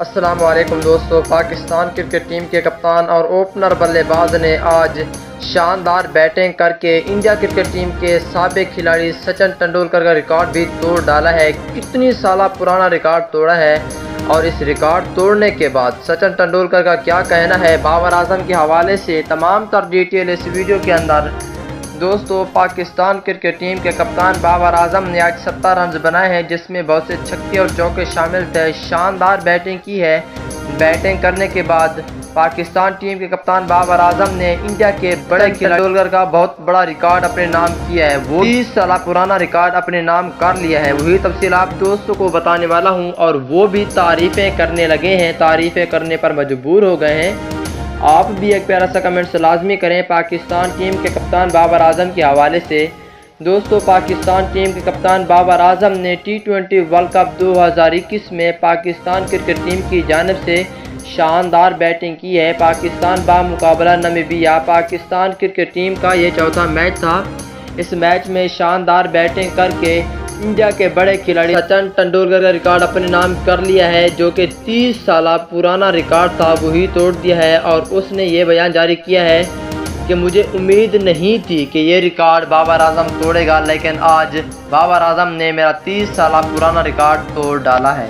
अस्सलाम वालेकुम दोस्तों। पाकिस्तान क्रिकेट टीम के कप्तान और ओपनर बल्लेबाज ने आज शानदार बैटिंग करके इंडिया क्रिकेट टीम के साबिक खिलाड़ी सचिन तेंदुलकर का रिकॉर्ड भी तोड़ डाला है। कितनी साल पुराना रिकॉर्ड तोड़ा है और इस रिकॉर्ड तोड़ने के बाद सचिन तेंदुलकर का क्या कहना है बाबर आजम के हवाले से तमाम तर डिटेल इस वीडियो के अंदर। दोस्तों, पाकिस्तान क्रिकेट टीम के कप्तान बाबर आजम ने आज 70 रन बनाए हैं, जिसमें बहुत से छक्के और चौके शामिल थे। शानदार बैटिंग की है। बैटिंग करने के बाद पाकिस्तान टीम के कप्तान बाबर आजम ने इंडिया के बड़े खिलाड़ी तेंदुलकर का बहुत बड़ा रिकॉर्ड अपने नाम किया है। वो 30 साल पुराना रिकॉर्ड अपने नाम कर लिया है। वही तफसील आप दोस्तों को बताने वाला हूँ और वो भी तारीफ़ें करने लगे हैं, तारीफ़ें करने पर मजबूर हो गए हैं। आप भी एक प्यारा सा कमेंट्स लाजमी करें पाकिस्तान टीम के कप्तान बाबर आजम के हवाले से। दोस्तों, पाकिस्तान टीम के कप्तान बाबर आजम ने T20 वर्ल्ड कप 2021 में पाकिस्तान क्रिकेट टीम की जानिब से शानदार बैटिंग की है। पाकिस्तान बामुकाबला नामीबिया पाकिस्तान क्रिकेट टीम का ये चौथा मैच था। इस मैच में शानदार बैटिंग करके इंडिया के बड़े खिलाड़ी सचिन तेंदुलकर का रिकॉर्ड अपने नाम कर लिया है, जो कि 30 साल पुराना रिकॉर्ड था, वही तोड़ दिया है। और उसने ये बयान जारी किया है कि मुझे उम्मीद नहीं थी कि ये रिकॉर्ड बाबर आजम तोड़ेगा, लेकिन आज बाबर आजम ने मेरा 30 साल पुराना रिकॉर्ड तोड़ डाला है।